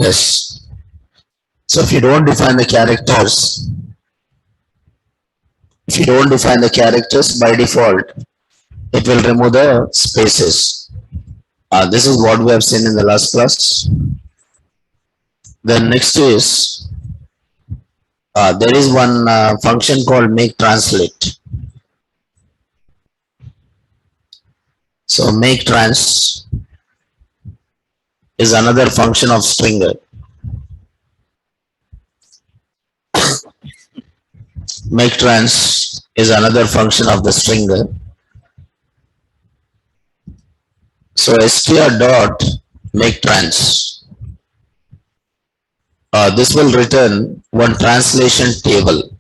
Yes. So if you don't define the characters, by default, it will remove the spaces. This is what we have seen in the last class. Then next is there is one function called make translate. So make trans is another function of stringer. Make trans is another function of the stringer. So str dot make trans. This will return one translation table.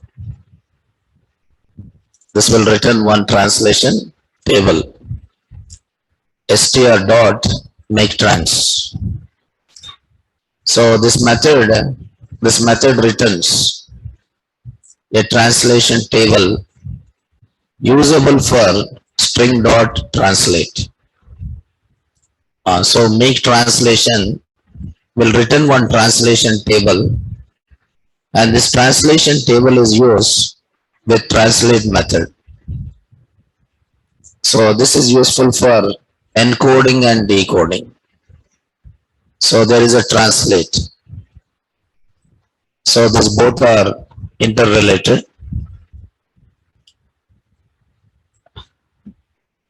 This will return one translation table. Str dot make trans. So this method returns a translation table usable for string dot translate. So make translation will return one translation table, and this translation table is used with translate method. So this is useful for encoding and decoding. So there is a translate. So these both are interrelated.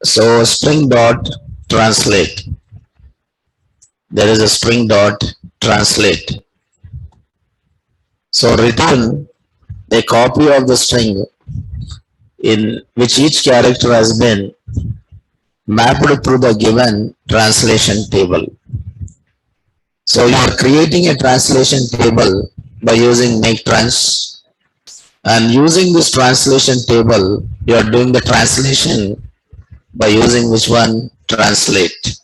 So string dot translate. There is a string dot translate. So return a copy of the string in which each character has been mapped through the given translation table. So you are creating a translation table by using make trans, and using this translation table you are doing the translation by using which one? Translate.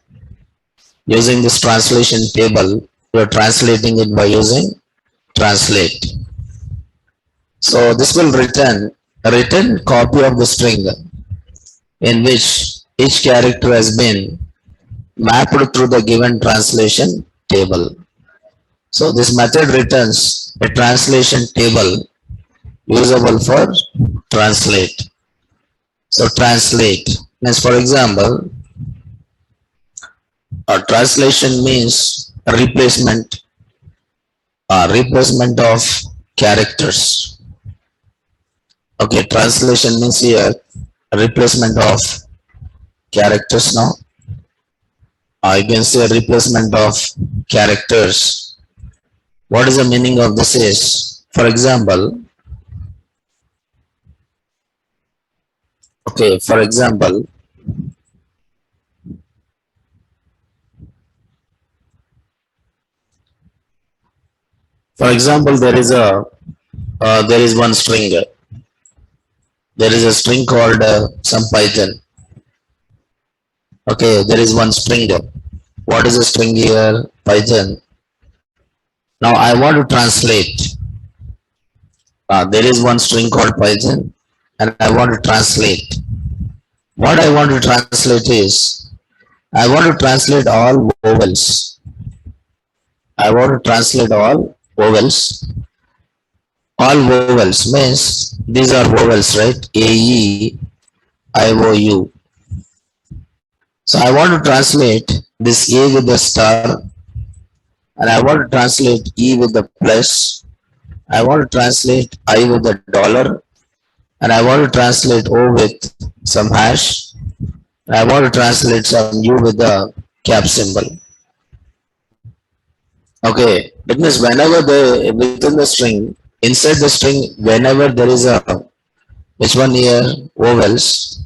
Using this translation table you are translating it by using translate. So this will return copy of the string in which each character has been mapped through the given translation table. So this method returns a translation table usable for translate. So translate means, for example, translation means replacement of characters. Okay, translation means here replacement of characters. Now I can say replacement of characters. What is the meaning of this is, for example, okay, for example, there is one string. There is a string called some Python. Okay, there is one string. What is a string here? Python. Now I want to translate. There is one string called Python, and I want to translate. What I want to translate is, I want to translate all vowels. I want to translate all vowels. All vowels means these are vowels, right? A, E, I, O, U. So I want to translate this A with the star, and I want to translate E with the plus. I want to translate I with the dollar, and I want to translate O with some hash. And I want to translate some U with the cap symbol. Okay, it means whenever within the string, inside the string, whenever there is a, which one here, vowels,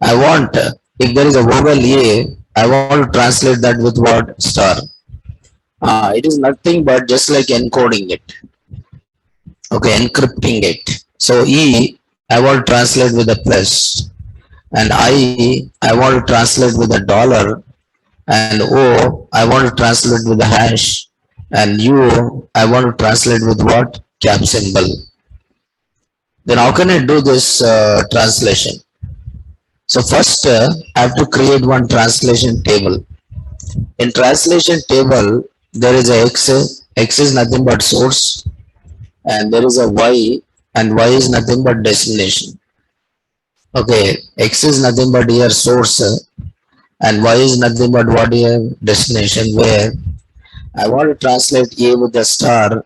I want, if there is a vowel A, I want to translate that with what? Star. It is nothing but just like encoding it. Okay, encrypting it. So E, I want to translate with a plus, and I want to translate with a dollar, and O, I want to translate with a hash, and U, I want to translate with what? Cap symbol. Then how can I do this translation? So first I have to create one translation table. In translation table, there is a X, X is nothing but source, and there is a Y, and Y is nothing but destination. Okay, X is nothing but here source, and Y is nothing but what here destination, where I want to translate A with the star,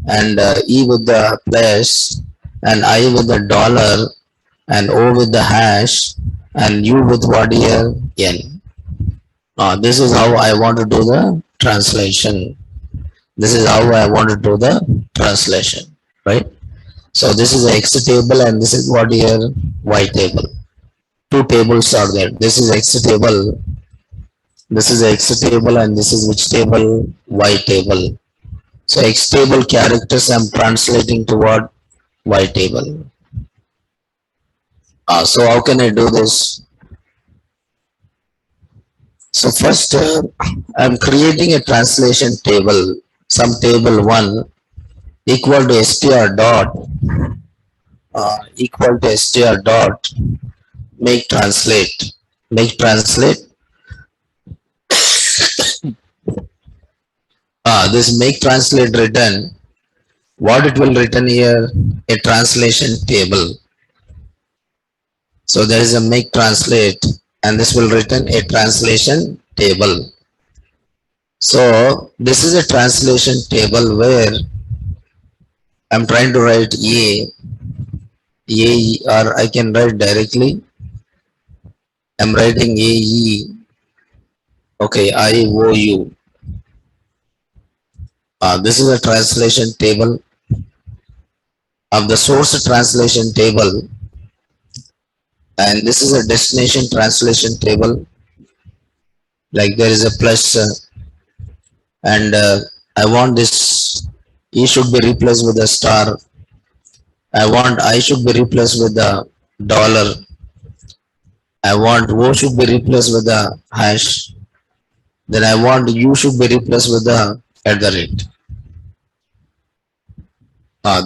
and E with the plus, and I with the dollar, and O with the hash, and U with what here N. This is how I want to do the translation. This is how I want to do the translation, right? So this is X table, and this is what here Y table. Two tables are there. This is X table. This is X table, and this is which table? Y table. So X table characters I'm translating to what? Y table. So how can I do this? So first I'm creating a translation table. Some table 1 equal to str dot equal to str dot make translate. Make translate. This make translate return. What it will return here? A translation table. So there is a make translate, and this will return a translation table. So this is a translation table where I'm trying to write or I can write directly. I'm writing AE. Okay, IOU. This is a translation table of the source translation table, and this is a destination translation table. Like there is a plus, and I want this E should be replaced with a star. I want I should be replaced with the dollar. I want O should be replaced with the hash. Then I want U should be replaced with the at the rate.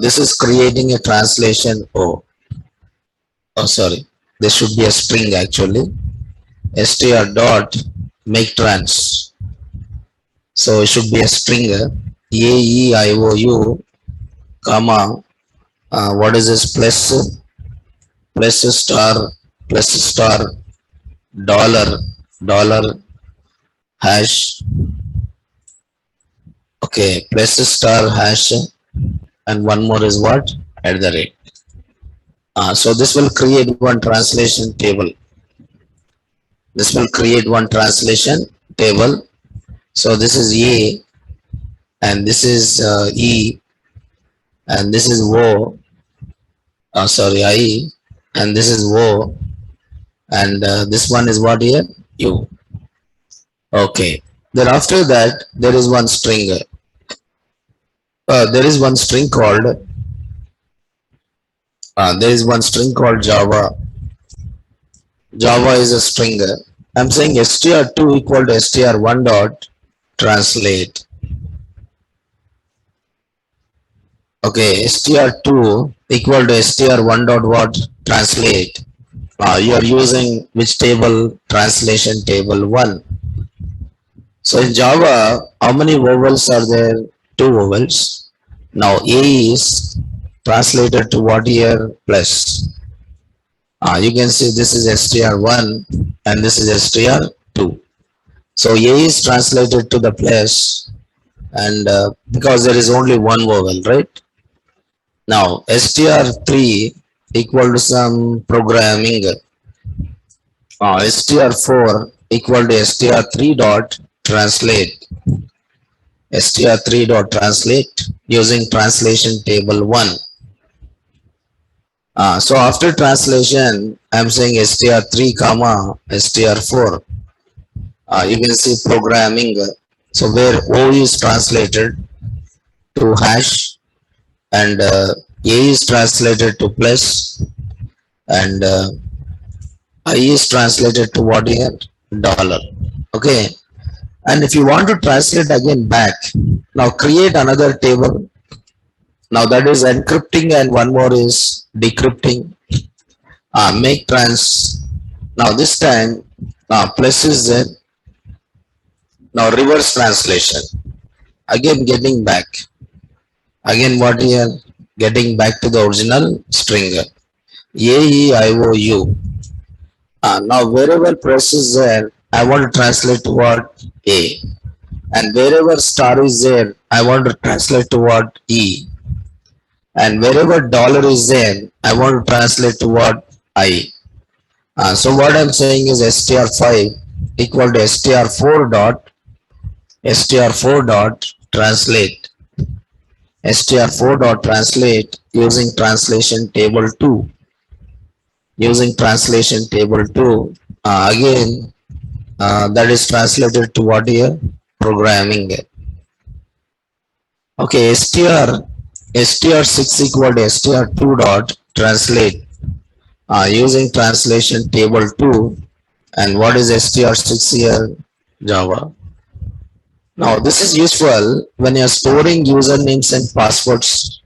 This is creating a translation O. Oh, sorry. This should be a string actually. str dot make trans. So it should be a string AEIOU, comma, what is this, plus star dollar hash. Okay, plus star hash, and one more is what? At the rate. So this will create one translation table. This will create one translation table. So this is A, and this is E, and this is O. Sorry, I, and this is O, and this one is what here? U. Okay. Then after that, there is one string. There is one string called Java. Java is a string. I'm saying str2 equal to str1 dot translate. Okay, str2 equal to str1 dot what? Translate. You are using which table? Translation table 1. So in Java, how many vowels are there? 2 vowels. Now A is translated to what here? Plus. You can see this is str1 and this is str2. So A is translated to the plus, and because there is only one vowel, right? Now str3 equal to some programming. Str4 equal to str3 dot translate. str3 dot translate using translation table 1. So after translation, I'm saying str3 comma str4. You can see programming. So where O is translated to hash, and A is translated to plus, and I is translated to what here? Dollar. Okay. And if you want to translate again back, now create another table. Now that is encrypting, and one more is decrypting. Make trans. Now this time plus is there. Now reverse translation. again getting back. Again what here? Getting back to the original string. A, E, I, O, U. Now wherever press is there, I want to translate to what? A. And wherever star is there, I want to translate to what? E. And wherever dollar is there, I want to translate to what? I. So what I'm saying is str5 equal to str4 dot translate str4 dot translate using translation table 2, using translation table 2, again that is translated to what here? Programming. Okay, str6 equal to str2 dot translate using translation table 2, and what is str6 here? Java. Now this is useful when you are storing usernames and passwords.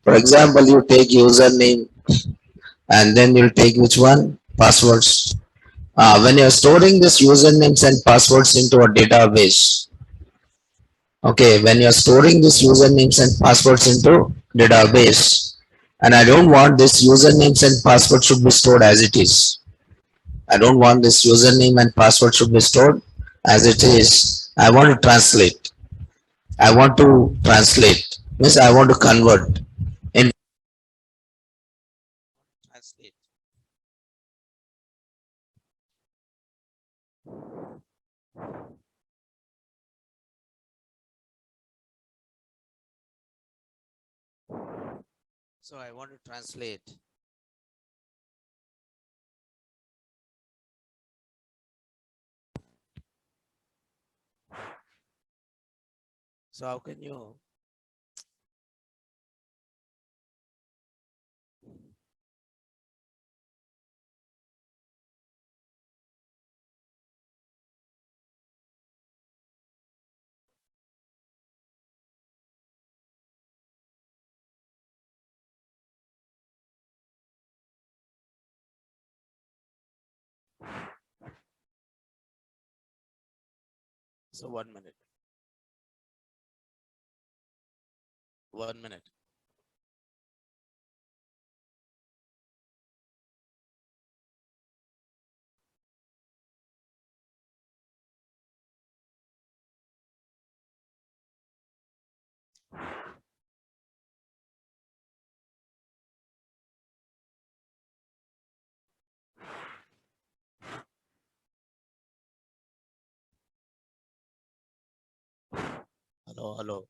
For example, you take username and then you'll take which one? Passwords. When you are storing this usernames and passwords into a database, okay, when you are storing this usernames and passwords into database, and I don't want this usernames and password should be stored as it is. I don't want this username and password should be stored as it is. I want to translate. I want to translate. Means I want to convert in translate. So I want to translate. So how can you? So 1 minute. 1 minute. Hello, hello,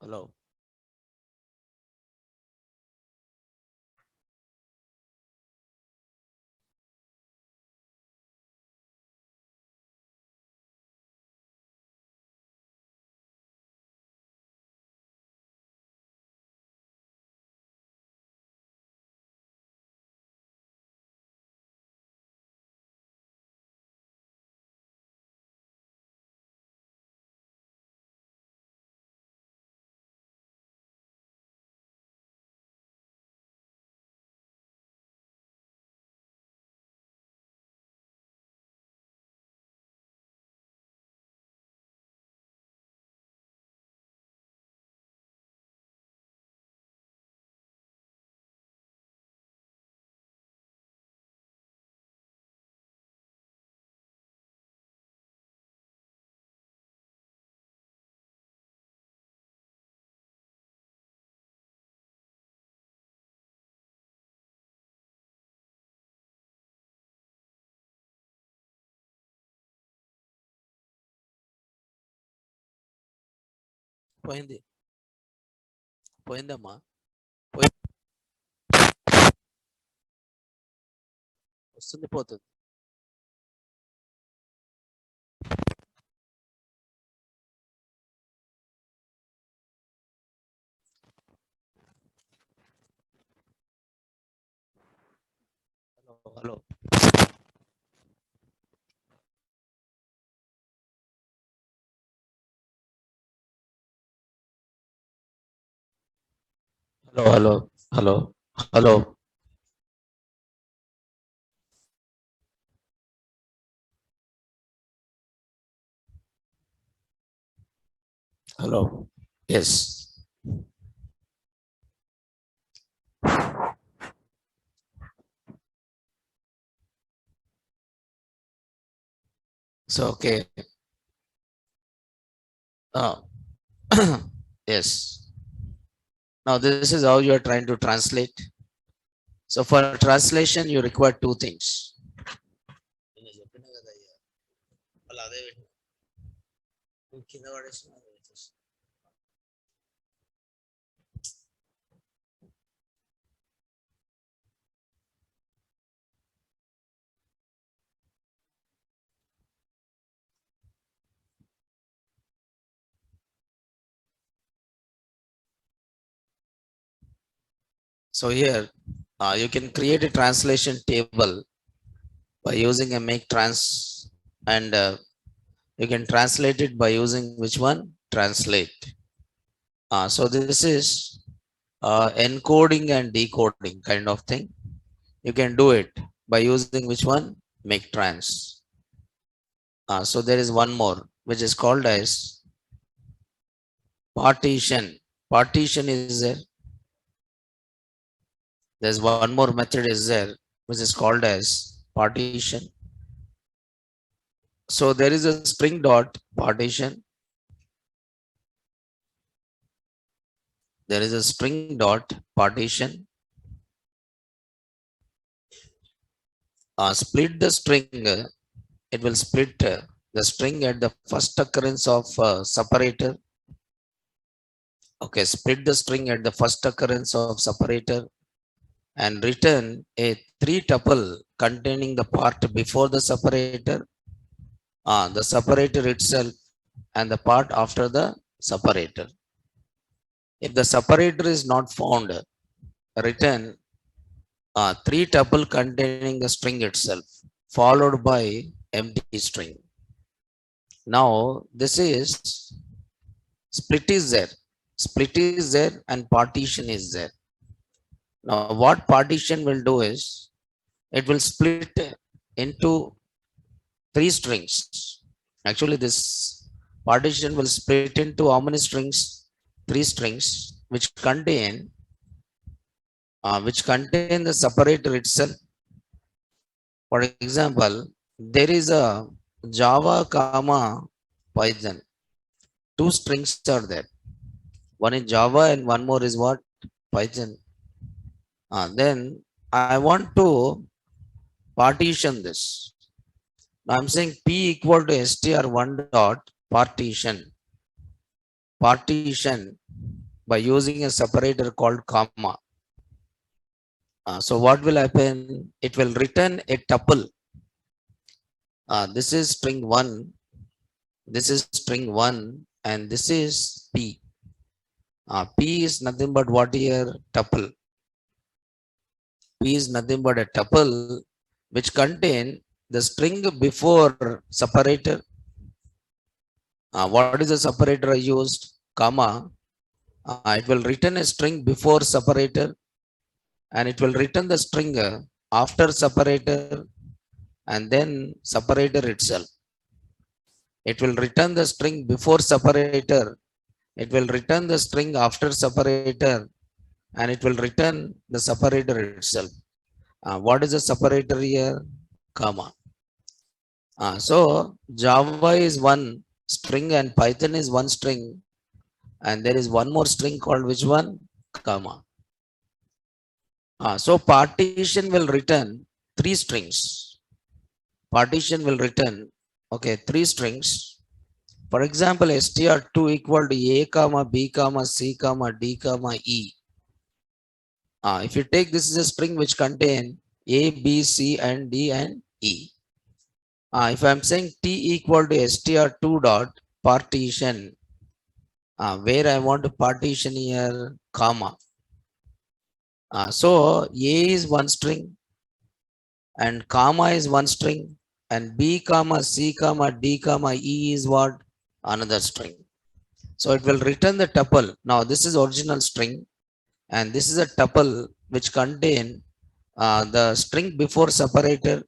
hello. పోయింది పోయిందమ్మా పోయి వస్తుంది పోతుంది. Hello hello hello hello hello hello. Hello. Yes. So, okay. Uh, yes. Now, this is how you are trying to translate. So, for translation, you require two things. So, here you can create a translation table by using a make trans, and you can translate it by using which one? Translate. So, this is encoding and decoding kind of thing. You can do it by using which one? Make trans. So there is one more which is called as partition. Partition is there. There's one more method is there which is called as partition. So there is a string dot partition. There is a string dot partition. Split the string. It will split the string at the first occurrence of separator. Okay, split the string at the first occurrence of separator and return a three tuple containing the part before the separator, the separator itself, and the part after the separator. If the separator is not found, return three tuple containing the string itself, followed by empty string. Now this is split is there, split is there, and partition is there. Now what partition will do is it will split into three strings. Actually, this partition will split into how many strings? Three strings, which contain the separator itself. For example, there is a Java comma Python. Two strings are there. One is Java and one more is what? Python. Then I want to partition this. I'm saying P equal to str1 dot partition. Partition by using a separator called comma. So what will happen? It will return a tuple. This is string 1. This is string 1 and this is P. P is nothing but what here? Tuple. P is nothing but a tuple which contain the string before separator. What is the separator I used? Comma. It will return a string before separator and it will return the string after separator and then separator itself. It will return the string before separator. It will return the string after separator and it will return the separator itself. What is the separator here? Comma. So Java is one string and Python is one string and there is one more string called which one? Comma. So partition will return three strings. Partition will return, okay, three strings. For example, str2 equal to a comma b comma c comma d comma e. If you take this is a string which contain a, b, c, and d and e. If I'm saying t equal to str2 dot partition, where I want to partition here, comma. So a is one string and comma is one string and b comma c comma d comma e is what? Another string. So it will return the tuple. Now this is original string and this is a tuple which contain the string before separator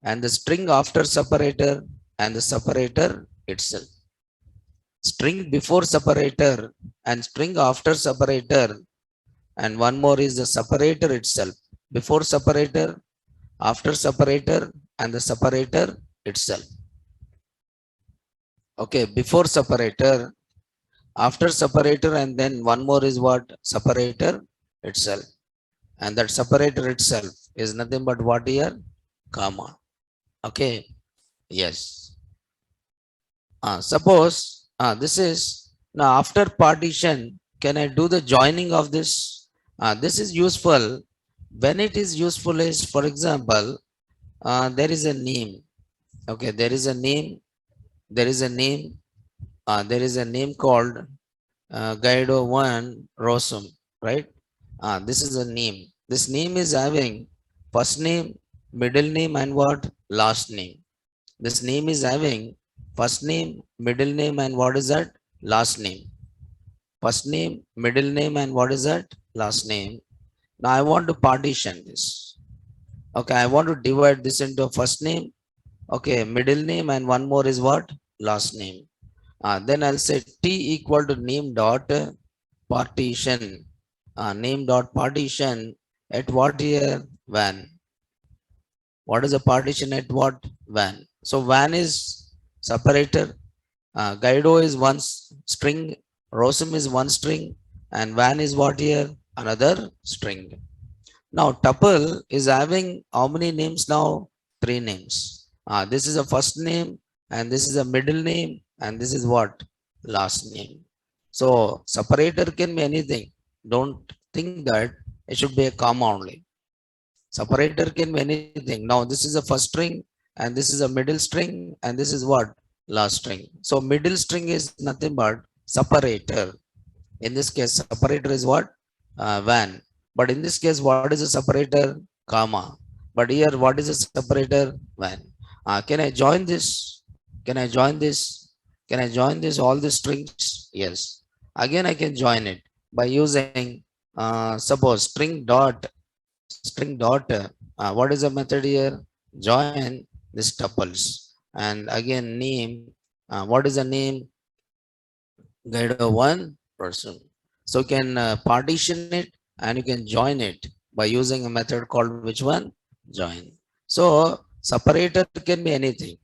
and the string after separator and the separator itself. string before separator and string after separator, and one more is the separator itself. Before separator, after separator, and the separator itself. Okay, before separator, after separator, and then one more is what? Separator itself. And that separator itself is nothing but what here? Comma. Okay, yes. Suppose this is now after partition, can I do the joining of this? This is useful. When it is useful is, for example, there is a name. Okay, there is a name. There is a name. There is a name called Guido 1 Rosum, right? This is a name. This name is having first name, middle name, and what? Last name. This name is having first name, middle name, and what is that? Last name. First name, middle name, and what is that? Last name. Now I want to partition this. Okay, I want to divide this into first name, okay, middle name, and one more is what? Last name. Then I'll say T equal to name dot partition. Name dot partition at what here? Van. What is the partition at what? Van. So van is separator. Guido is one string. Rosum is one string. And van is what here? Another string. Now tuple is having how many names now? Three names. This is a first name, and this is a middle name, and this is what? Last name. So separator can be anything. Don't think that it should be a comma only. Separator can be anything. Now this is a first string, and this is a middle string, and this is what? Last string. So middle string is nothing but separator. In this case, separator is what? Van. But in this case, what is a separator? Comma. But here, what is a separator? Van. Can I join this? Can I join this? Can I join this all the strings? Yes. Again, I can join it by using suppose string dot. What is the method here? Join these tuples. And again, name. What is the name? Guide one person. So you can partition it and you can join it by using a method called which one? Join. So separator can be anything.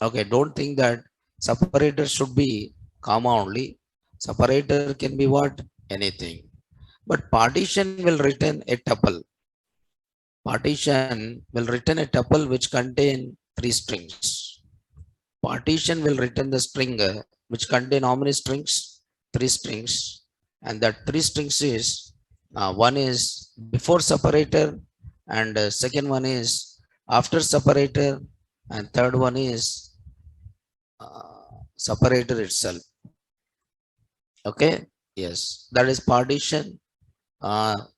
Okay, don't think that separator should be comma only. Separator can be what? Anything. But partition will return a tuple. Partition will return a tuple which contain three strings. Partition will return the string which contain how many strings? Three strings. And that three strings is one is before separator, and second one is after separator, and third one is separator itself. Okay, yes, that is partition.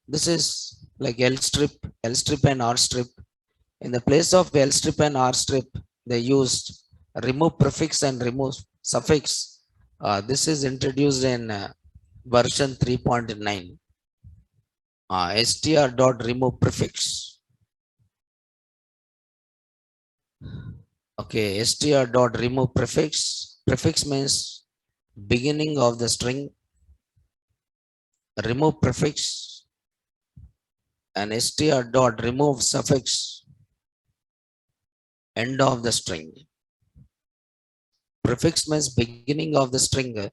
This is like L strip and R strip. In the place of L strip and R strip, they used remove prefix and remove suffix. This is introduced in version 3.9. Str dot remove prefix. Okay, str dot remove prefix. Prefix means beginning of the string. Remove prefix, and str dot remove suffix, end of the string. Prefix means beginning of the string.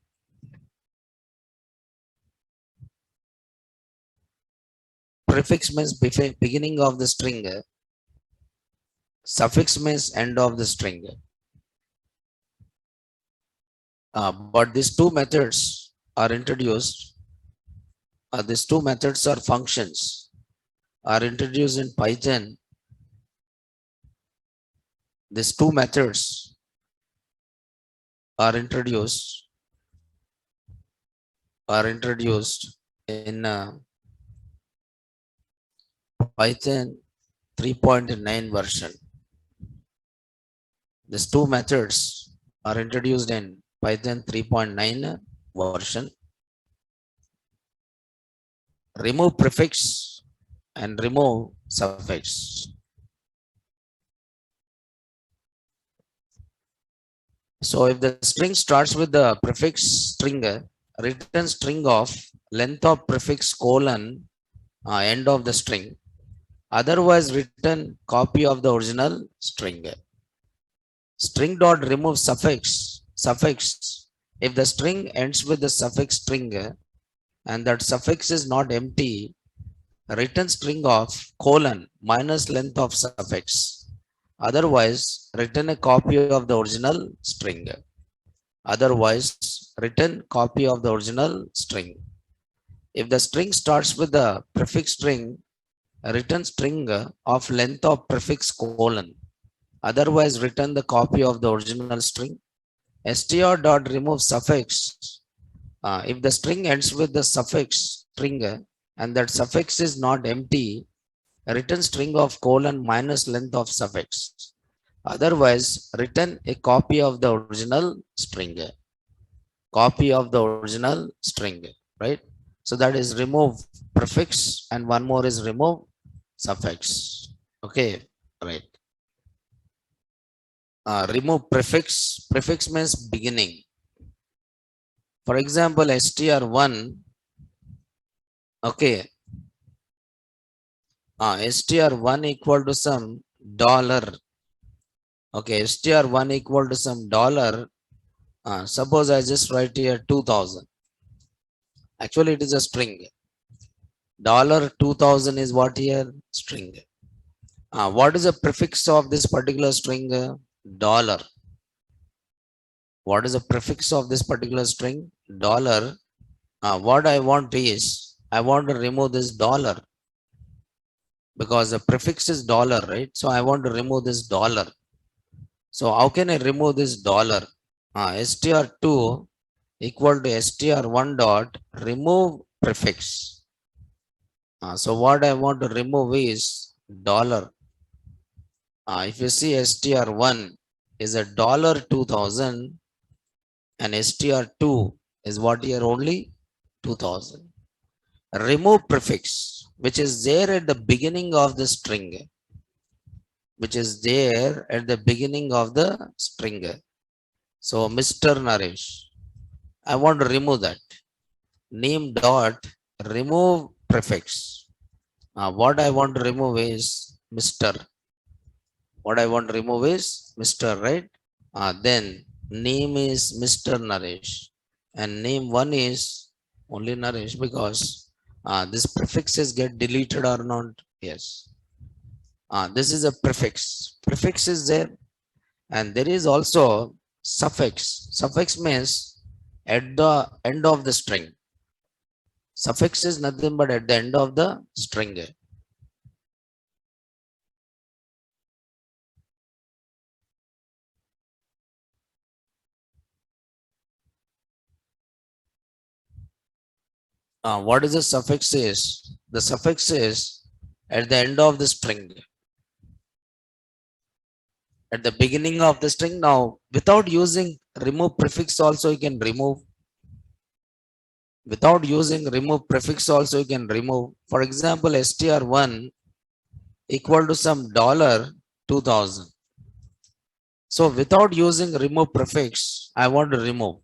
Prefix means beginning of the string. Suffix means end of the string. But these two methods are introduced. These two methods or functions are introduced in Python. These two methods are introduced in Python 3.9 version. These two methods are introduced in Python 3.9 version. Remove prefix and remove suffix. So if the string starts with the prefix string, return string of length of prefix colon end of the string. Otherwise, return copy of the original string. String dot remove suffix. If the string ends with the suffix string and that suffix is not empty, return string of colon minus length of suffix. Otherwise, return a copy of the original string. Otherwise, return copy of the original string. If the string starts with the prefix string, return string of length of prefix colon. Otherwise, return the copy of the original string. str dot remove suffix. If the string ends with the suffix string and that suffix is not empty, return string of colon minus length of suffix. Otherwise, return a copy of the original string. Copy of the original string, right? So that is remove prefix and one more is remove suffix. Okay, right. Remove prefix. Prefix means beginning. For example, str1. Okay, str1 equal to some dollar. Okay, str1 equal to some dollar. Suppose I just write here 2000. Actually, it is a string. Dollar 2000 is what here? String. What is the prefix of this particular string? Dollar. What is the prefix of this particular string? Dollar. What I want is, I want to remove this dollar because the prefix is dollar, right? So I want to remove this dollar. So how can I remove this dollar? str2 equal to str1 dot remove prefix. So what I want to remove is dollar. If you see str1 is a dollar 2000 and str2 is what here only 2000. Remove prefix which is there at the beginning of the string. Which is there at the beginning of the string. So Mr. Naresh, I want to remove that. Name dot remove prefix. What I want to remove is Mr. What I want to remove is Mr. Right? Then name is Mr. Naresh and name one is only Naresh because this prefixes get deleted or not. Yes. This is a prefix. Prefix is there and there is also suffix. Suffix means at the end of the string. Suffix is nothing but at the end of the string. What is the suffix is? The suffix is at the end of the string. At the beginning of the string. Now, without using remove prefix also you can remove. Without using remove prefix also you can remove. For example, str1 equal to some dollar 2000. So without using remove prefix, I want to remove.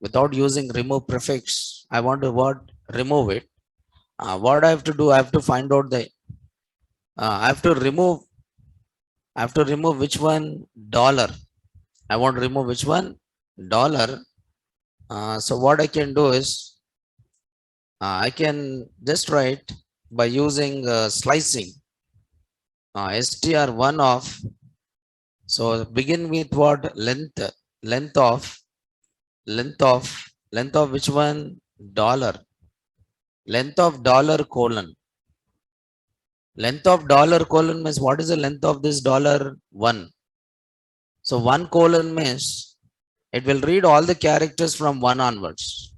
Without using remove prefix, I want to what? Remove it. What I have to do? I have to find out the. I have to remove. I have to remove which one? Dollar. I want to remove which one? Dollar. So what I can do is, I can just write by using slicing. str1 of. So begin with what? Length. Length of which one? Dollar. Length of dollar colon. Length of dollar colon means what is the length of this dollar? 1. So 1 colon means it will read all the characters from 1 onwards.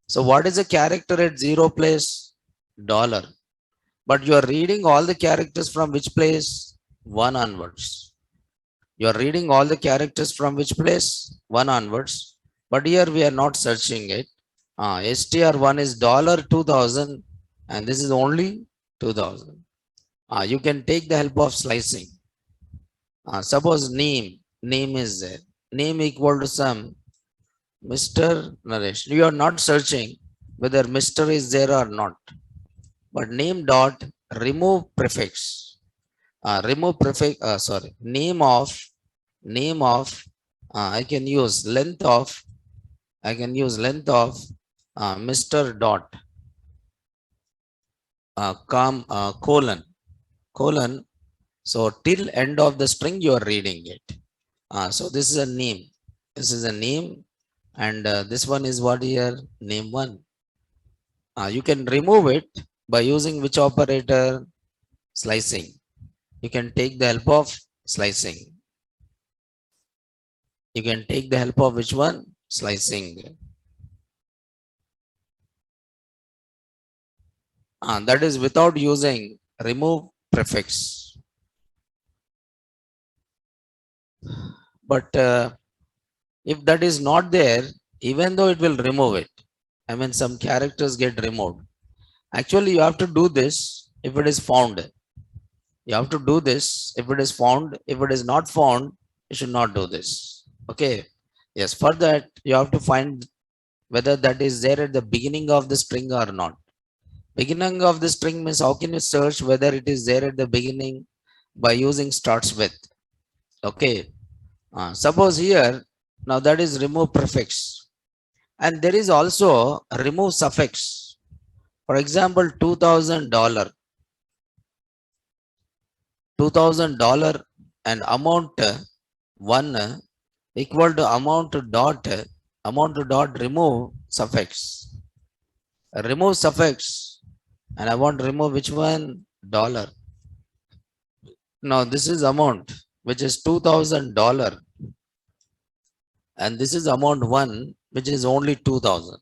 So what is the character at 0 place? Dollar. But you are reading all the characters from which place? 1 onwards. You are reading all the characters from which place? 1 onwards. But here we are not searching it. str1 is dollar 2000 and this is only 2000. You can take the help of slicing. Suppose name. name is there. Name equal to some Mr. Naresh. You are not searching whether Mr. is there or not. But name dot remove prefix. Remove prefix. Sorry. Name of. I can use length of. I can use length of Mr. dot colon. So till end of the string you are reading it. So this is a name. This is a name, and this one is what here? Name one. You can remove it by using which operator? Slicing. You can take the help of slicing. You can take the help of which one? Slicing. That is without using remove prefix. But if that is not there, even though it will remove it, I mean some characters get removed. Actually, you have to do this if it is found. You have to do this if it is found. If it is not found, you should not do this. Okay. Yes, for that, you have to find whether that is there at the beginning of the string or not. Beginning of the string means how can you search whether it is there at the beginning? By using starts with. Okay. Suppose here, now that is remove prefix. And there is also remove suffix. For example, $2,000. $2,000 and amount one equal to amount dot remove suffix. Remove suffix, and I want to remove which one? Dollar. Now this is amount which is $2,000, and this is amount one which is only 2,000.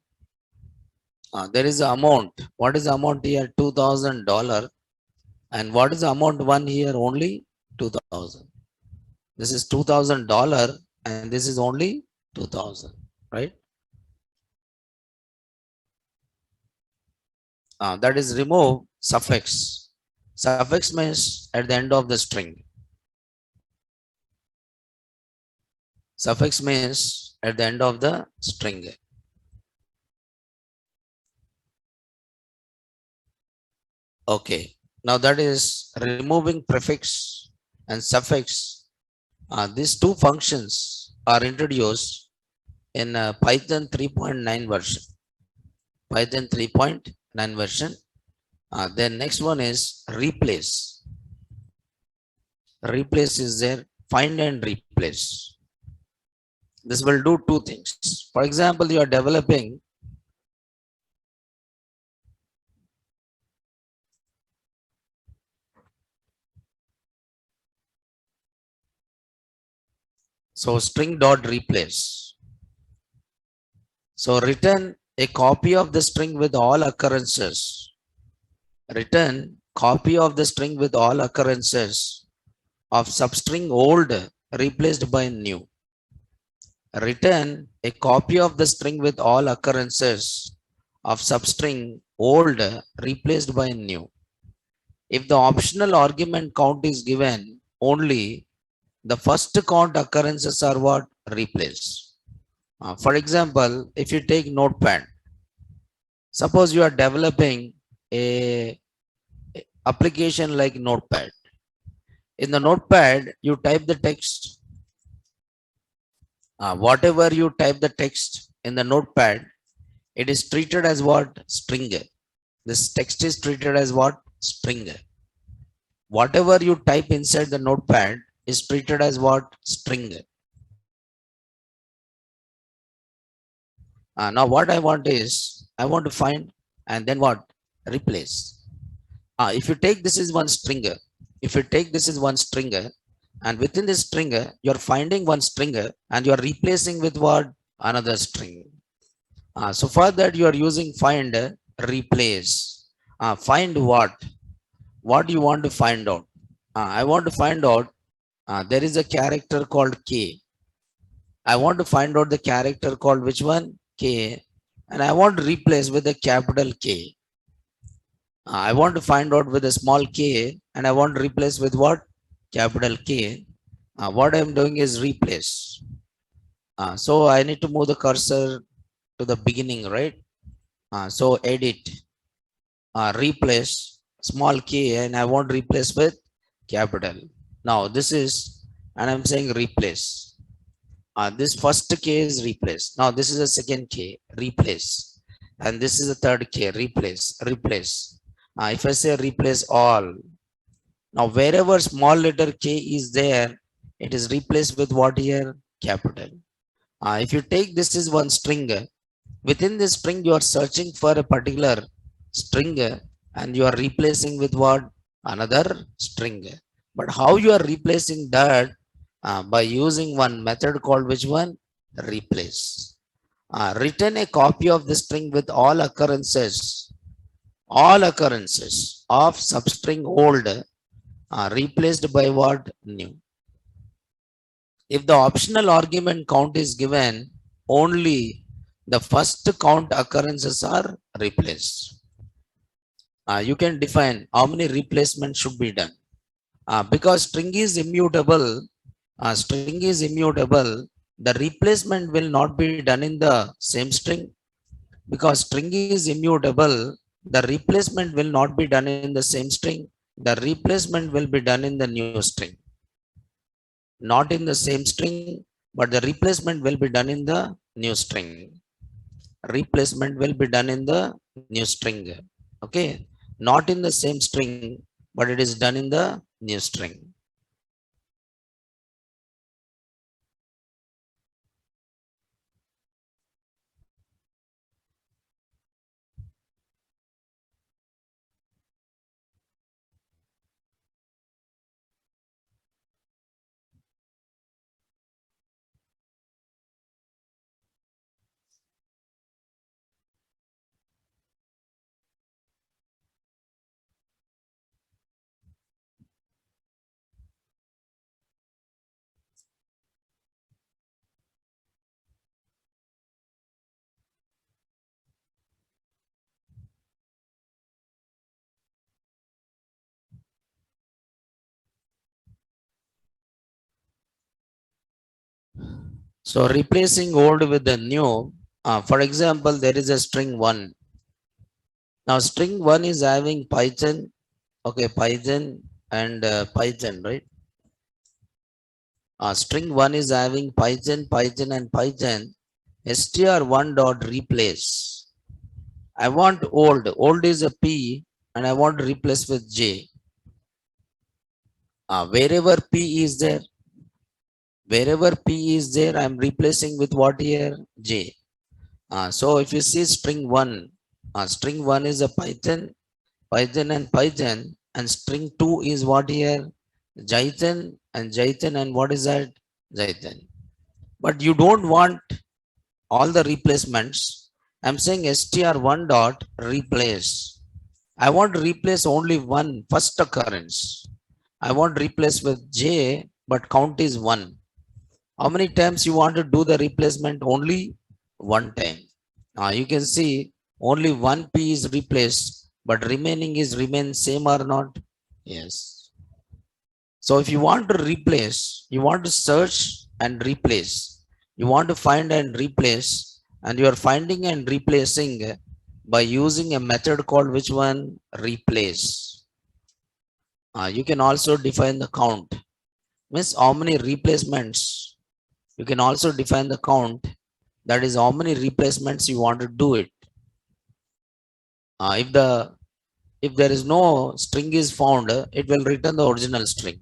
There is a amount. What is the amount here? $2,000. And what is the amount one here? Only 2,000. This is $2,000 and this is only 2,000, right? That is remove suffix. Suffix means at the end of the string. Suffix means at the end of the string. Okay. Now that is removing prefix and suffix. These two functions are introduced in Python 3.9 version. Python 3.9 version. Then next one is replace. Replace is there. Find and replace. This will do two things. For example, you are developing so string dot replace. So return a copy of the string with all occurrences. Return copy of the string with all occurrences of substring old replaced by new. Return a copy of the string with all occurrences of substring old replaced by new. If the optional argument count is given, only the first count occurrences are what? Replaced. For example, if you take Notepad, suppose you are developing a application like Notepad. In the Notepad, you type the text. Whatever you type the text in the Notepad, it is treated as what? String. This text is treated as what? String. Whatever you type inside the Notepad is treated as what? String. Now what I want is, I want to find and then what? Replace. If you take this is one stringer, if you take this is one stringer, and within this stringer, you're finding one stringer and you're replacing with what? Another string. So for that, you are using find replace. Find what? What do you want to find out? I want to find out there is a character called K. I want to find out the character called which one? K. And I want to replace with a capital K. I want to find out with a small k and I want to replace with what? Capital K. What I'm doing is replace. So I need to move the cursor to the beginning, right? So edit, replace small k, and I want replace with capital. Now this is, and I'm saying replace. This first k is replace. Now this is a second k, replace, and this is a third k, replace, replace. If I say replace all, now wherever small letter k is there, it is replaced with what here? Capital. If you take this is one string, within this string you are searching for a particular string, and you are replacing with what? Another string. But how you are replacing that? By using one method called which one? Replace. Return a copy of the string with all occurrences of substring old, replaced by what? New. If the optional argument count is given, only the first count occurrences are replaced. You can define how many replacements should be done. Because string is immutable, the replacement will not be done in the same string. Because string is immutable, the replacement will not be done in the same string. The replacement will be done in the new string. Not in the same string, but the replacement will be done in the new string. Replacement will be done in the new string. Okay, not in the same string, but it is done in the new string. So replacing old with the new, for example, there is a string one. Now string one is having Python, okay, Python and Python, right? String one is having Python, Python and Python. str1 dot replace. I want old. Old is a P, and I want to replace with J. Wherever P is there, I'm replacing with what here? J. So if you see string one is a Python, Python and Python, and string two is what here? Jython and Jython, and what is that? Jython. But you don't want all the replacements. I'm saying str1 dot replace. I want to replace only one first occurrence. I want to replace with J, but count is 1. How many times you want to do the replacement? Only one time. You can see only one P is replaced, but remaining is remain same or not? Yes. So if you want to replace, you want to search and replace. You want to find and replace, and you are finding and replacing by using a method called which one? Replace. You can also define the count. Means how many replacements. You can also define the count. That is how many replacements you want to do it. If there is no string is found, it will return the original string.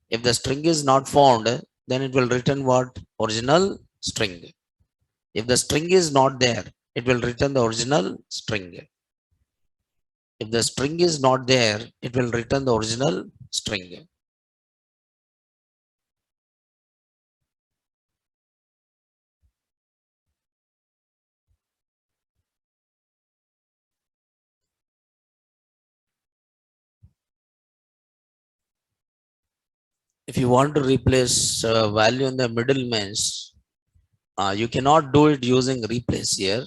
If the string is not found, then it will return what? Original string. If the string is not there, it will return the original string. If the string is not there, it will return the original string. If you want to replace value in the middle means, you cannot do it using replace here,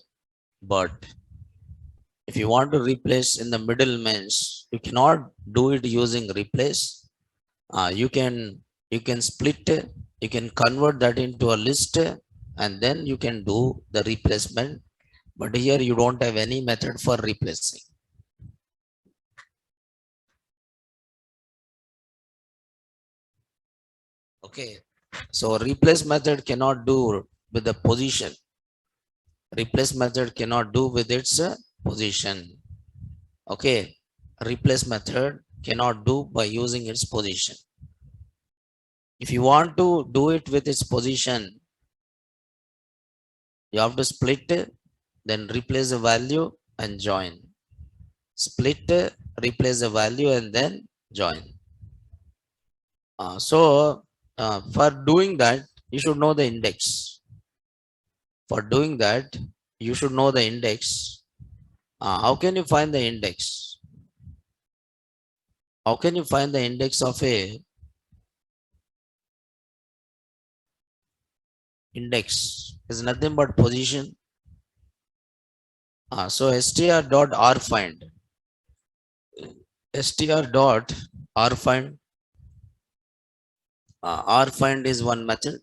but if you want to replace in the middle means, you cannot do it using replace. You can you can split, you can convert that into a list, and then you can do the replacement. But here you don't have any method for replacing. Okay. So replace method cannot do with the position. Replace method cannot do with its position. Okay. Replace method cannot do by using its position. If you want to do it with its position, you have to split, then replace the value and join. Split, replace the value and then join. For doing that, you should know the index. For doing that, you should know the index. How can you find the index? How can you find the index of a index? Is nothing but position. So str.rfind. str.rfind. Rfind is one method.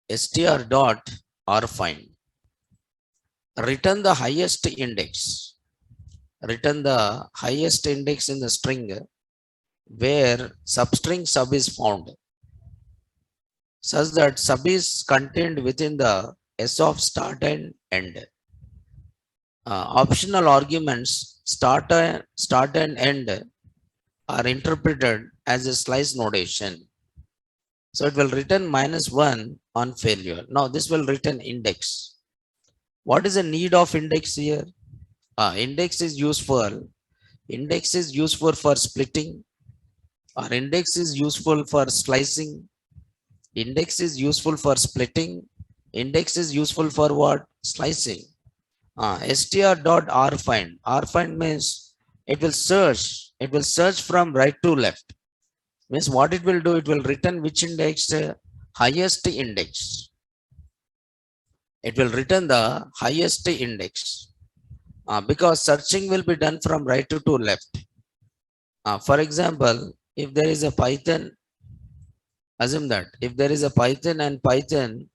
str.rfind. Return the highest index. Return the highest index in the string where substring sub is found, such that sub is contained within the s of start and end. Optional arguments start and end are interpreted as a slice notation. So it will return -1 on failure. Now this will return index. What is the need of index here? Index is useful. Index is useful for splitting, or index is useful for slicing. Index is useful for splitting. Index is useful for what? Slicing. str.rfind. Rfind means it will search. It will search from right to left. Means what it will do? It will return which index? Highest index. It will return the highest index. Because searching will be done from right to left. For example, if there is a Python, assume that if there is a Python and Python,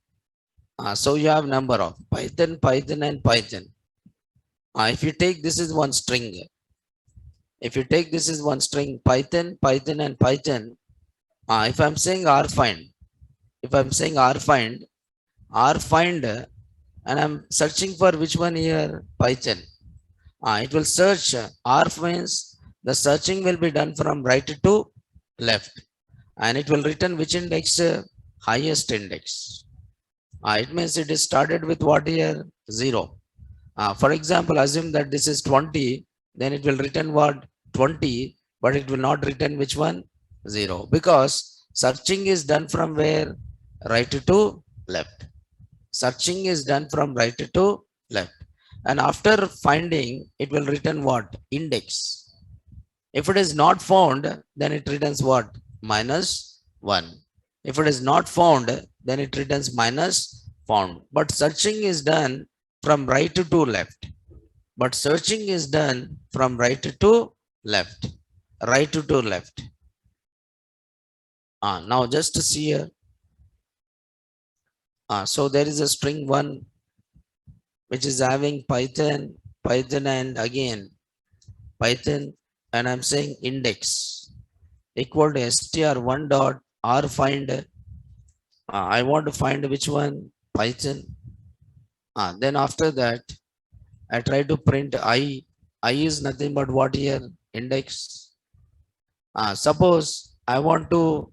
so you have number of Python, Python and Python. If you take this is one string, if you take this is one string, Python, Python and Python, if I'm saying rfind, rfind, and I'm searching for which one here? Python. It will search. Rf means the searching will be done from right to left, and it will return which index? Highest index. It means it is started with what here? 0. For example, assume that this is 20, then it will return what? 20, but it will not return which one? 0, because searching is done from where? Right to left. Searching is done from right to left. And after finding, it will return what? Index. If it is not found, then it returns what? -1. If it is not found, then it returns -found. But searching is done from right to left. But searching is done from right to left. Right to left. Now just to see here. So there is a string 1 which is having Python, Python and again Python, and I'm saying index equal to str1.rfind. I want to find which one? Python. Then after that, I try to print I. I is nothing but what here? Index. Suppose I want to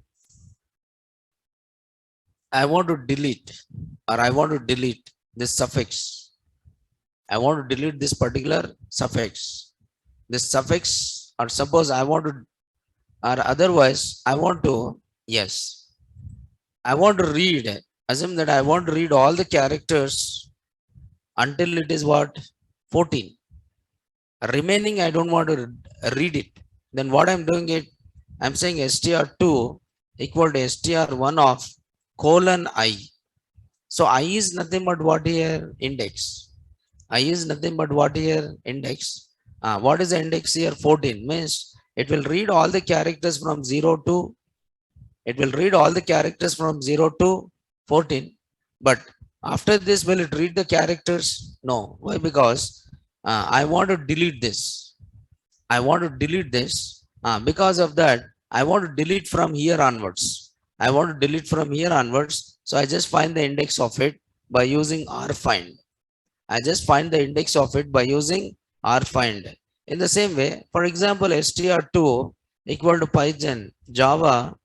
delete, or I want to delete this suffix. I want to delete this particular suffix. This suffix, or suppose I want to, or otherwise I want to, yes, I want to read. Assume that I want to read all the characters until it is what? 14. Remaining, I don't want to read it. Then what I'm doing it, I'm saying str2 equal to str1 of colon I. So I is nothing but what here? Index. I is nothing but what here? Index. What is the index here? 14. Means it will read all the characters from 0 to It will read all the characters from 0 to 14. But after this, will it read the characters? No. Why? Because I want to delete this. I want to delete this. Because of that, I want to delete from here onwards. I want to delete from here onwards. So I just find the index of it by using rfind. I just find the index of it by using rfind. In the same way, for example, str2 equal to Python, Java,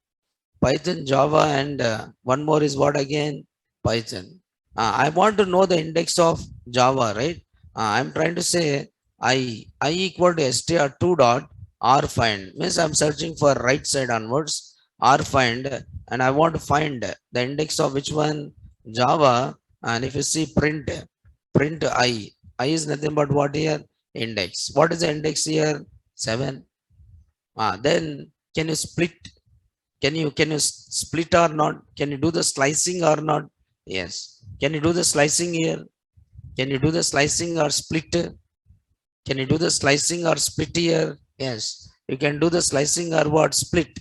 and one more is what again? Python. I want to know the index of Java, right? I'm trying to say I equal to str2 dot rfind, means I'm searching for right side onwards rfind, and I want to find the index of which one? Java. And if you see print I is nothing but what here? Index. What is the index here? 7. Then can you split? Can you split or not? Can you do the slicing or not? Yes. Can you do the slicing here? Can you do the slicing or split? Can you do the slicing or split here? Yes. You can do the slicing or what? Split.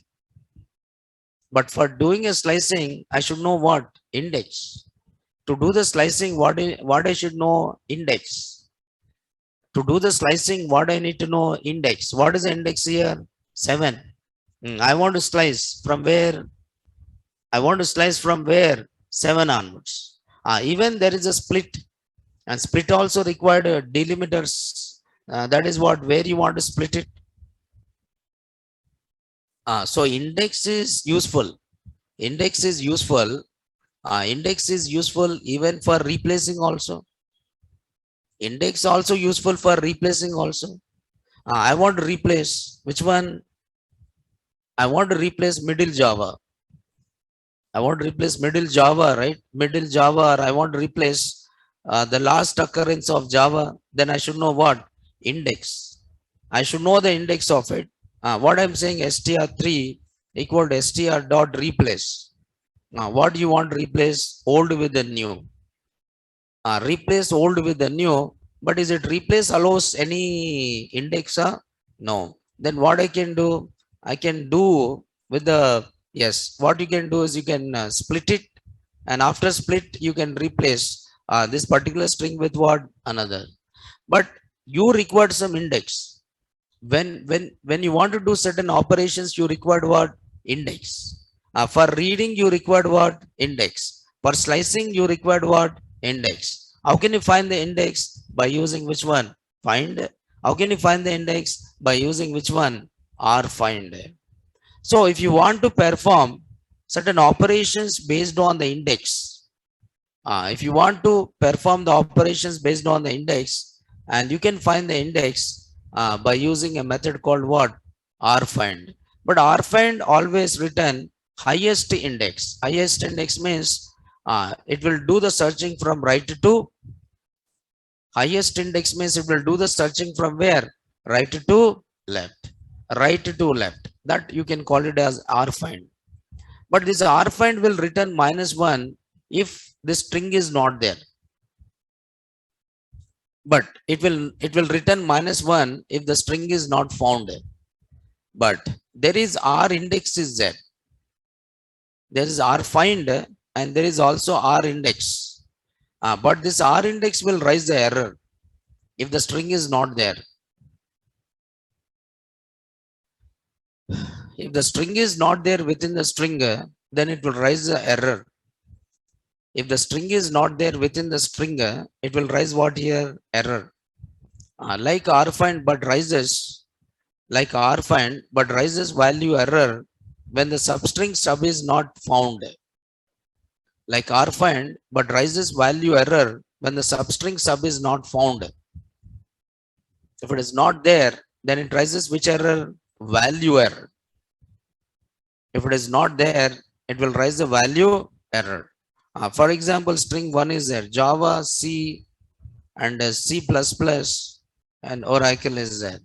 But for doing a slicing, I should know what? Index. To do the slicing, what I should know? Index. To do the slicing, what I need to know? Index. What is the index here? 7. I want to slice from where? I want to slice from where? 7 onwards. Even there is a split, and split also required delimiters. That is what, where you want to split it. So index is useful. Index is useful. Index is useful even for replacing also. Index also useful for replacing also. I want to replace which one? I want to replace middle Java. I want to replace middle Java, right? Middle Java, or I want to replace the last occurrence of Java. Then I should know what? Index. I should know the index of it. What I'm saying, str3 equal to str dot replace. What do you want to replace? Old with the new. Replace old with the new. But is it replace allows any index? No. Then what I can do? I can do with the, yes, what you can do is you can split it, and after split you can replace this particular string with what? Another. But you required some index. When you want to do certain operations, you required what? Index. For reading, you required what? Index. For slicing, you required what? Index. How can you find the index? By using which one? Find. How can you find the index? By using which one? rfind. So if you want to perform certain operations based on the index, if you want to perform the operations based on the index, and you can find the index by using a method called what? rfind. But rfind always return highest index. Highest index means it will do the searching from right to highest index, means it will do the searching from where? Right to left. Right to left. That you can call it as rfind. But this rfind will return -1 if the string is not there. But it will return -1 if the string is not found. But there is r index is there. There is rfind and there is also r index. But this r index will raise the error if the string is not there. If the string is not there within the string, then it will raise the error. If the string is not there within the string, it will raise what here? Error. Like rfind but rises, value error when the substring sub is not found. Like rfind but rises value error when the substring sub is not found. If it is not there, then it rises which error? Value error. If it is not there, it will raise the value error. For example, string 1 is there, Java, C, and C++, and Oracle is there.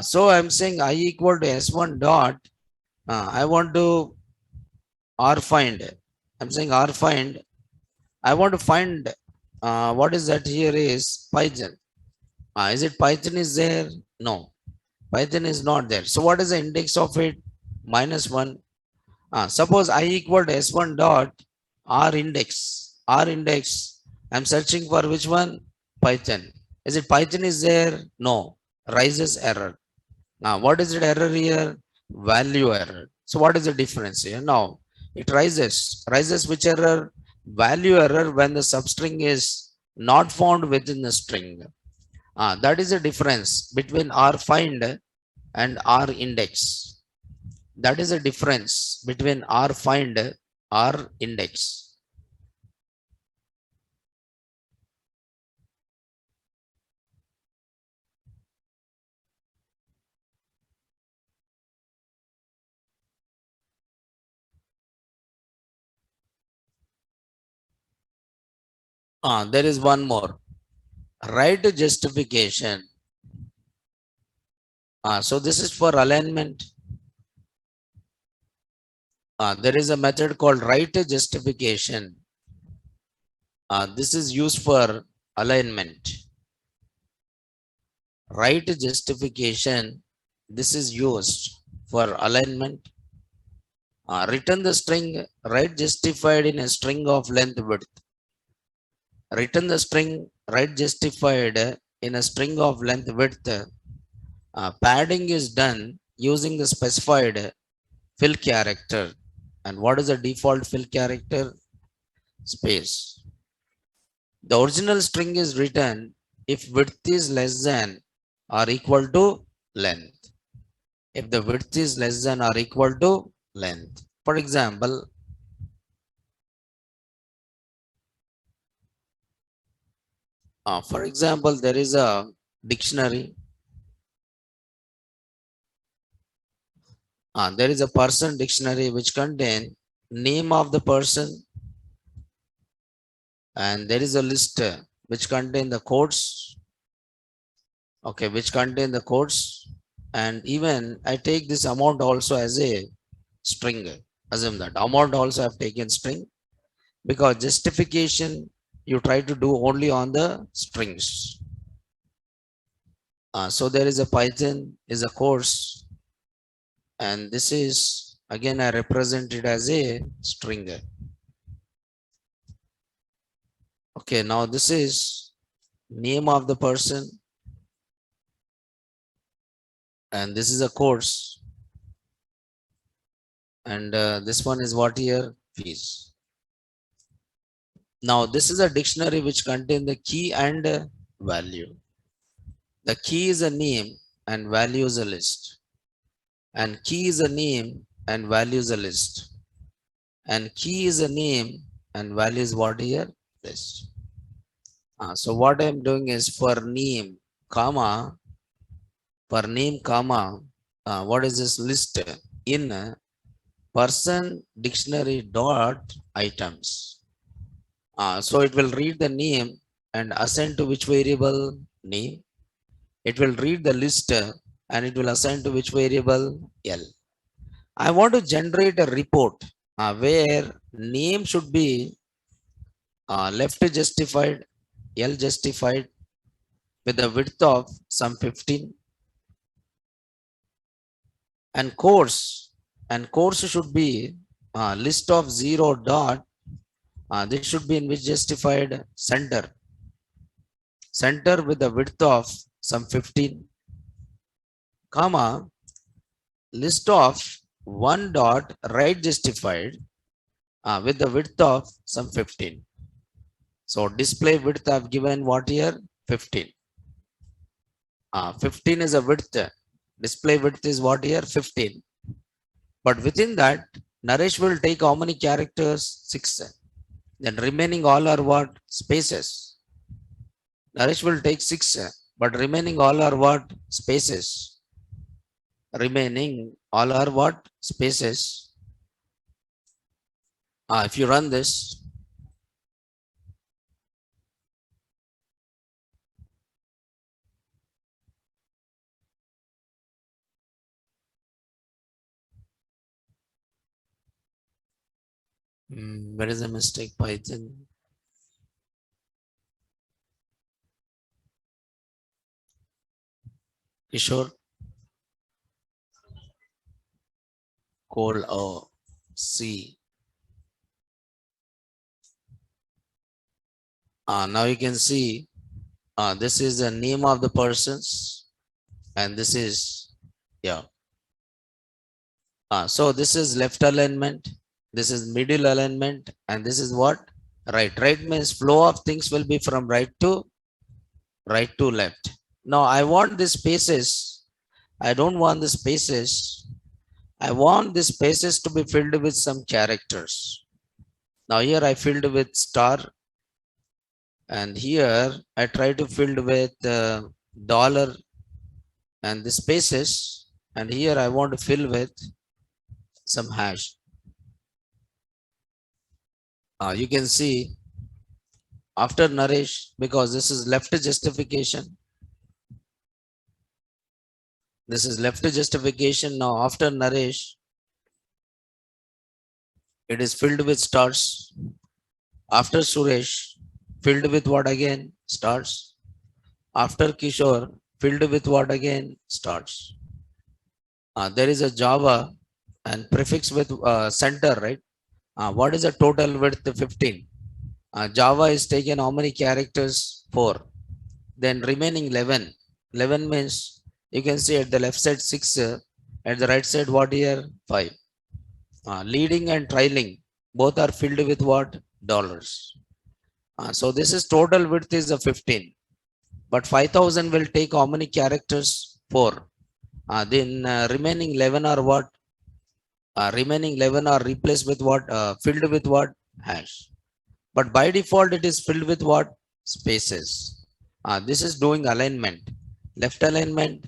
So I'm saying I equal to S1 dot, I want to rfind. I'm saying rfind. I want to find what is that here is Python. Is it Python is there? No. Python is not there. So what is the index of it? -1. Suppose I equal to S1 dot R index. R index, I'm searching for which one? Python. Is it Python is there? No. Rises error. Now, what is it error here? Value error. So what is the difference here? Now, it rises. Rises which error? Value error when the substring is not found within the string. That is the difference between R find and R index. That is the difference between R find, R index. There is one more. Right justification. So this is for alignment. There is a method called right justification. This is used for alignment. Right justification. This is used for alignment. Return the string right justified in a string of length width. Return the string right justified in a string of length width. Padding is done using the specified fill character. And what is the default fill character? Space. The original string is written if width is less than or equal to length. If the width is less than or equal to length. For example, there is a dictionary. There is a person dictionary which contain name of the person, and there is a list which contain the codes. Okay, which contain the codes, and even I take this amount also as a string. Assume that amount also I've taken string, because justification you try to do only on the strings. So there is a Python is a course, and this is again I represent it as a string. Okay, now this is name of the person, and this is a course, and this one is what here? Fees. Now this is a dictionary which contain the key and value. The key is a name and value is a list, and key is a name and value is a list, and key is a name and value is what here? List. So what I'm doing is for name, comma, what is this list in person dictionary dot items. So it will read the name and assign to which variable? Name. It will read the list and it will assign to which variable? L. I want to generate a report where name should be left justified, L justified with a width of some 15, and course should be list of 0 dot. This should be in which justified? Center with a width of some 15, comma, list of 1 dot right justified with the width of some 15. So display width I've given what here? 15. 15 is a width. Display width is what here? 15. But within that, Naresh will take how many characters? 6. Then remaining all are what? Spaces. Naresh will take 6, but remaining all are what? Spaces. Remaining all are what? Spaces. If you run this, where is the mistake? Python. Kishore. Call C. Now you can see this is the name of the persons, and this is, yeah. So this is left alignment, this is middle alignment, and this is what? Right. Right means flow of things will be from right to left. Now I want the spaces. I don't want the spaces. I want the spaces to be filled with some characters. Now here I filled with star, and here I try to fill with dollar and the spaces, and here I want to fill with some hash. You can see after Naresh, because this is left justification. This is left justification. Now after Naresh, it is filled with stars. After Suresh, filled with what again? Stars. After Kishore, filled with what again? Stars. There is a Java and prefix with center, right? What is the total width? 15. Java is taken how many characters? 4. Then remaining 11. 11 means you can see at the left side 6, at the right side what here? 5. Leading and trailing both are filled with what? Dollars. So this is total width is a 15. But 5000 will take how many characters? 4. Then remaining 11 are what? Remaining 11 are replaced with what? Filled with what? Hash. But by default, it is filled with what? Spaces. This is doing alignment. Left alignment,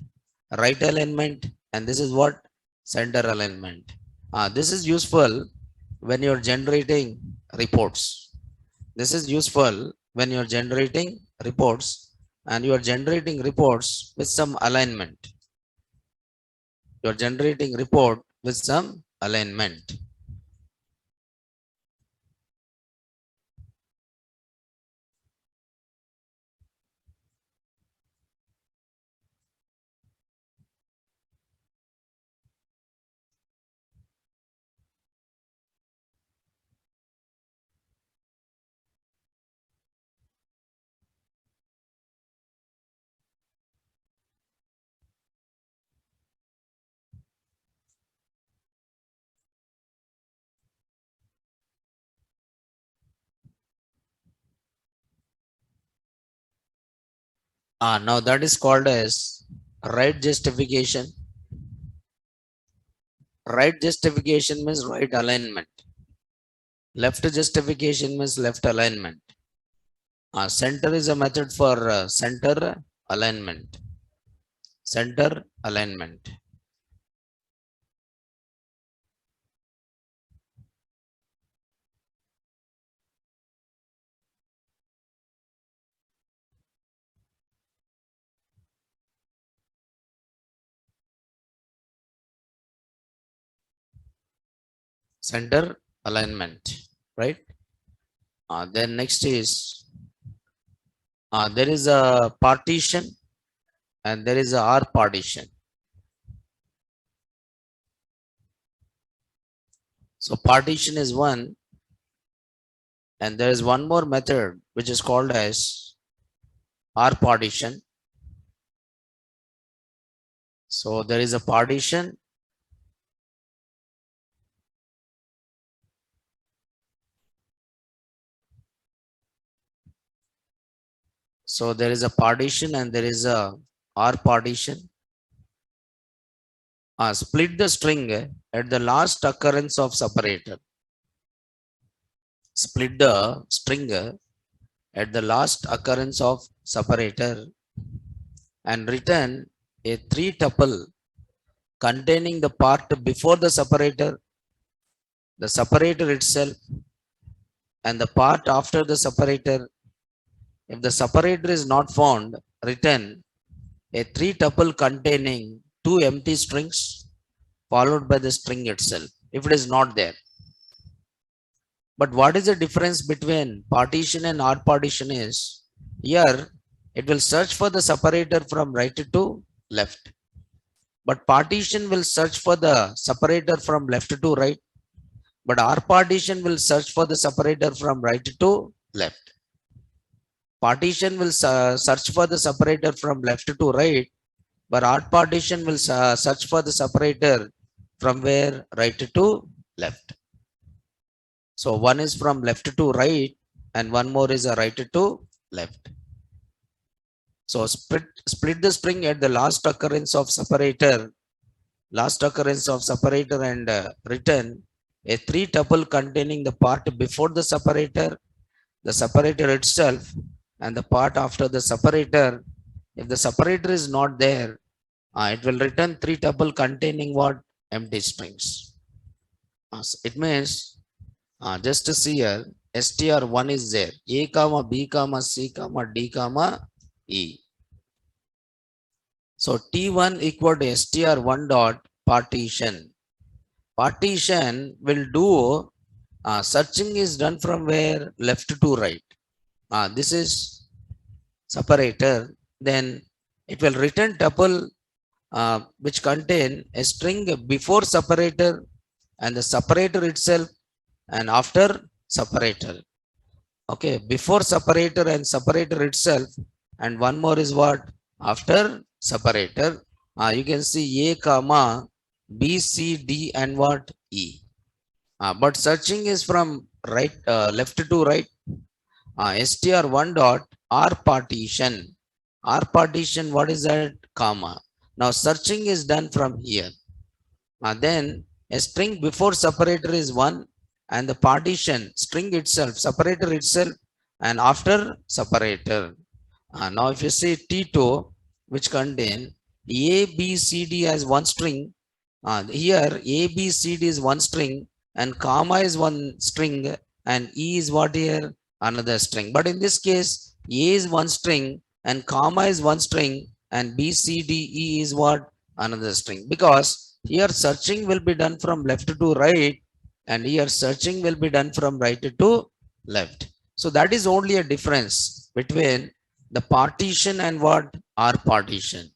right alignment, and this is what? Center alignment. This is useful when you're generating reports. This is useful when you're generating reports, and you are generating reports with some alignment. You're generating report with some alignment. Now that is called as right justification. Right justification means right alignment. Left justification means left alignment. Center is a method for center alignment. Center alignment. Center alignment, right? Then next is there is a partition and there is a R partition. So partition is one, and there is one more method which is called as R partition. So there is a partition. So there is a partition and there is a R partition. Split the string at the last occurrence of separator. Split the string at the last occurrence of separator and return a 3 tuple containing the part before the separator itself, and the part after the separator. If the separator is not found, return a 3 tuple containing 2 empty strings followed by the string itself, if it is not there. But what is the difference between partition and R partition is, here it will search for the separator from right to left, but partition will search for the separator from left to right. but R partition will search for the separator from right to left. Partition will search for the separator from left to right, but R partition will search for the separator from where? Right to left. So one is from left to right and one more is a right to left. So split the string at the last occurrence of separator and return a 3 tuple containing the part before the separator itself, and the part after the separator. If the separator is not there, it will return 3 tuple containing what? Empty strings. So it means, just to see here, str1 is there, a comma b comma c comma d comma e. So t1 equal to str1 dot partition. Partition will do searching is done from where? Left to right. This is separator. Then it will return tuple which contain a string before separator and the separator itself and after separator. Okay, before separator and separator itself, and one more is what? After separator. You can see a comma b c d and what? E. But searching is from right, left to right. str1 dot r partition. R partition, what is that? Comma. Now searching is done from here. Then a string before separator is 1 and the partition string itself, separator itself and after separator. Now if you see T2 which contain A, B, C, D as one string, here A, B, C, D is one string and comma is one string and E is what here? Another string. But in this case, A is one string and comma is one string and B, C, D, E is what? Another string. Because here searching will be done from left to right and here searching will be done from right to left. So that is only a difference between the partition and what? R partition.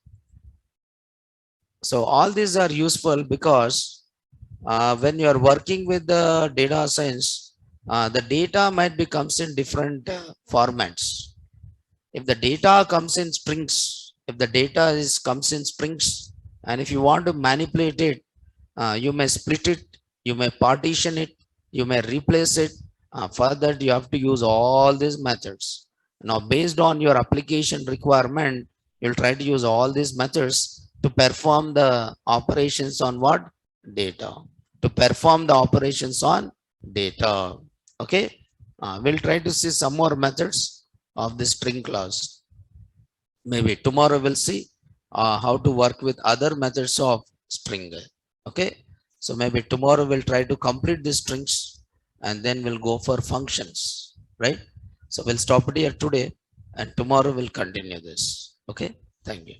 So all these are useful because when you are working with the data science, the data might be comes in different formats. If the data comes in strings, comes in strings, and if you want to manipulate it, you may split it, you may partition it, you may replace it. For that you have to use all these methods. Now based on your application requirement, you'll try to use all these methods to perform the operations on what? Data. To perform the operations on data. Okay. We'll try to see some more methods of this string class. Maybe tomorrow we'll see how to work with other methods of string. Okay. So maybe tomorrow we'll try to complete the strings and then we'll go for functions, right? So we'll stop it here today and tomorrow we'll continue this. Okay. Thank you.